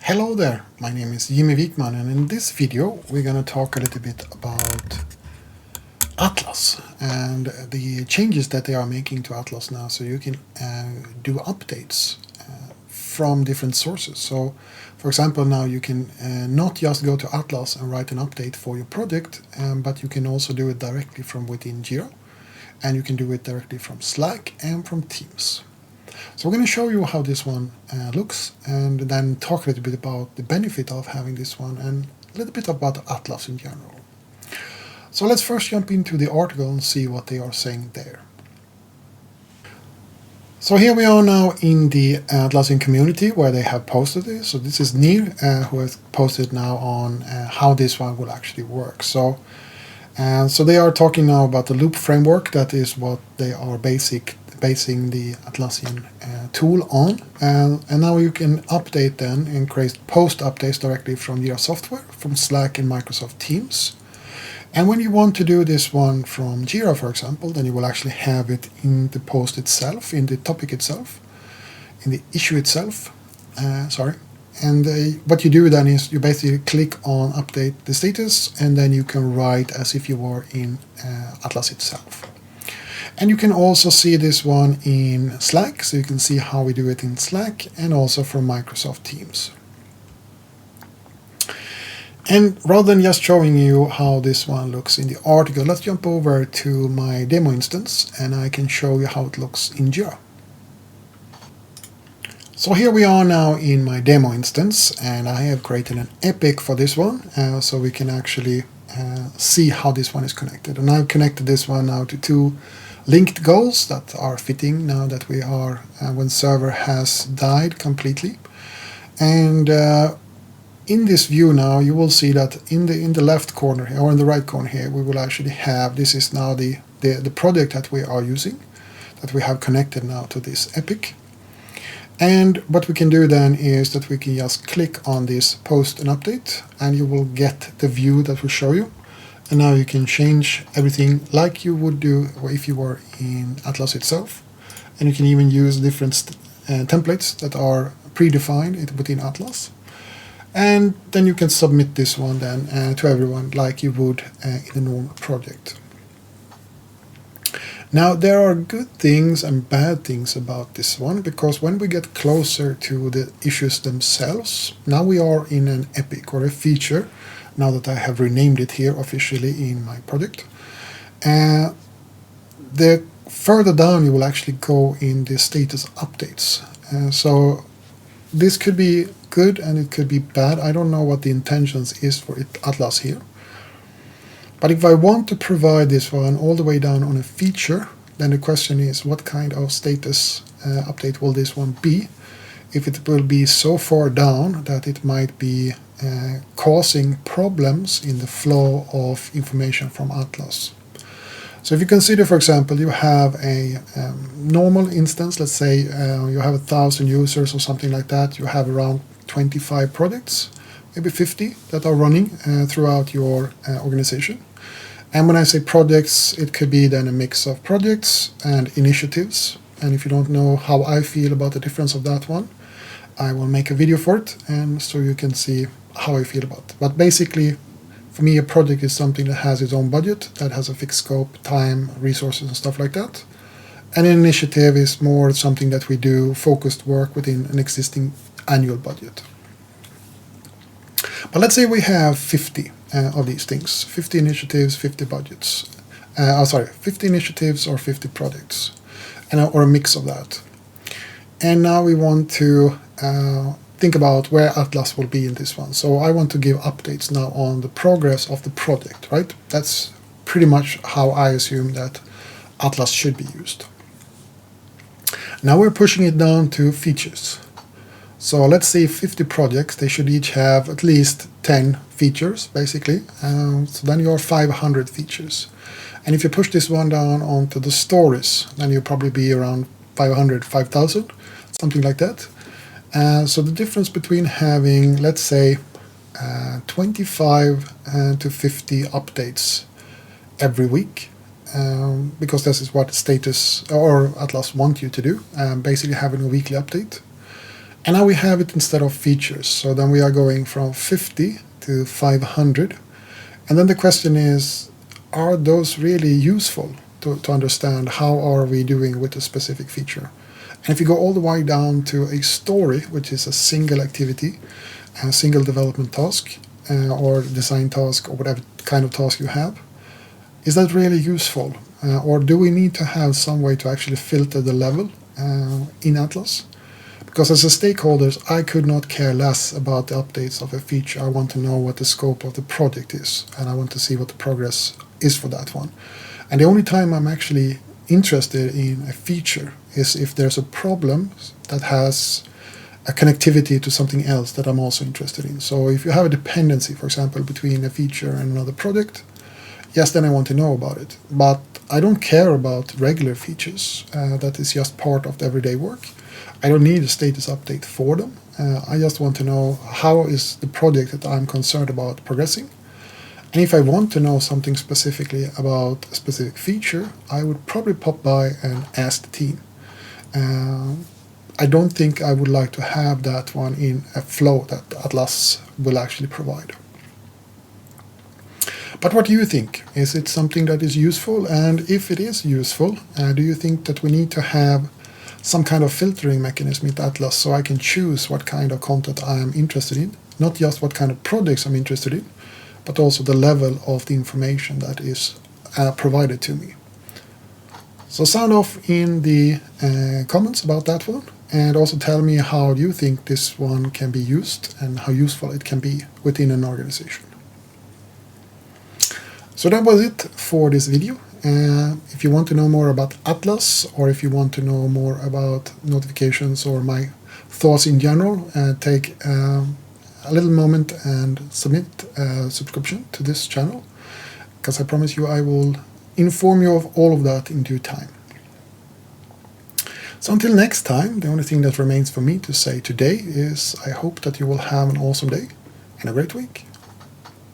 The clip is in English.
Hello there, my name is Jimmy Wikman, and in this video we're going to talk a little bit about Atlas and the changes that they are making to Atlas now, so you can do updates from different sources. So for example, now you can not just go to Atlas and write an update for your project, but you can also do it directly from within Jira, and you can do it directly from Slack and from Teams. So we're going to show you how this one looks, and then talk a little bit about the benefit of having this one and a little bit about Atlas in general. So let's first jump into the article and see what they are saying there. So here we are now in the Atlassian community where they have posted this. So this is Nir who has posted now on how this one will actually work. So they are talking now about the loop framework. That is what they are basing the Atlassian tool on, and now you can update then and create post updates directly from Jira software, from Slack and Microsoft Teams. And when you want to do this one from Jira, for example, then you will actually have it in the post itself, in the topic itself, in the issue itself. And what you do then is you basically click on update the status, and then you can write as if you were in Atlas itself. And you can also see this one in Slack, so you can see how we do it in Slack and also from Microsoft Teams. And rather than just showing you how this one looks in the article, let's jump over to my demo instance and I can show you how it looks in Jira. So here we are now in my demo instance, and I have created an epic for this one, so we can actually see how this one is connected. And I've connected this one now to two linked goals that are fitting now that we are when server has died completely. And in this view now you will see that in the left corner here, or in the right corner here, we will actually have, this is now the project that we are using, that we have connected now to this epic. And what we can do then is that we can just click on this post and update, and you will get the view that will show you. And now you can change everything like you would do if you were in Atlas itself. And you can even use different templates that are predefined within Atlas. And then you can submit this one then to everyone like you would in a normal project. Now there are good things and bad things about this one, because when we get closer to the issues themselves, now we are in an epic or a feature, now that I have renamed it here officially in my project. The further down you will actually go in the status updates. So this could be good and it could be bad. I don't know what the intentions is for Atlas here. But if I want to provide this one all the way down on a feature, then the question is what kind of status update will this one be? If it will be so far down that it might be causing problems in the flow of information from Atlas. So if you consider, for example, you have a normal instance, let's say you have 1,000 users or something like that, you have around 25 projects, maybe 50 that are running throughout your organization. And when I say projects, it could be then a mix of projects and initiatives. And if you don't know how I feel about the difference of that one, I will make a video for it, and so you can see how I feel about it. But basically, for me, a project is something that has its own budget, that has a fixed scope, time, resources, and stuff like that. And an initiative is more something that we do focused work within an existing annual budget. But let's say we have 50 of these things, 50 initiatives, 50 budgets. 50 initiatives or 50 projects, or a mix of that. And now we want to think about where Atlas will be in this one. So I want to give updates now on the progress of the project, right? That's pretty much how I assume that Atlas should be used. Now we're pushing it down to features. So let's say 50 projects, they should each have at least 10 features, basically. So then you are 500 features. And if you push this one down onto the stories, then you'll probably be around 500, 5,000, something like that. So the difference between having, let's say, 25 to 50 updates every week, because this is what status or Atlas want you to do, basically having a weekly update. And now we have it instead of features. So then we are going from 50 to 500. And then the question is, are those really useful to understand how are we doing with a specific feature? And if you go all the way down to a story, which is a single activity, a single development task, or design task, or whatever kind of task you have, is that really useful? Or do we need to have some way to actually filter the level in Atlas? Because as a stakeholders, I could not care less about the updates of a feature. I want to know what the scope of the project is, and I want to see what the progress is for that one. And the only time I'm actually interested in a feature is if there's a problem that has a connectivity to something else that I'm also interested in. So if you have a dependency, for example, between a feature and another project, yes, then I want to know about it. But I don't care about regular features. That is just part of the everyday work. I don't need a status update for them. I just want to know how is the project that I'm concerned about progressing. And if I want to know something specifically about a specific feature, I would probably pop by and ask the team. I don't think I would like to have that one in a flow that Atlas will actually provide. But what do you think? Is it something that is useful? And if it is useful, do you think that we need to have some kind of filtering mechanism in Atlas so I can choose what kind of content I am interested in? Not just what kind of projects I'm interested in, but also the level of the information that is provided to me. So sound off in the comments about that one, and also tell me how you think this one can be used and how useful it can be within an organization. So that was it for this video. If you want to know more about Atlas, or if you want to know more about notifications or my thoughts in general, take a little moment and submit a subscription to this channel, because I promise you I will inform you of all of that in due time. So until next time, the only thing that remains for me to say today is I hope that you will have an awesome day and a great week.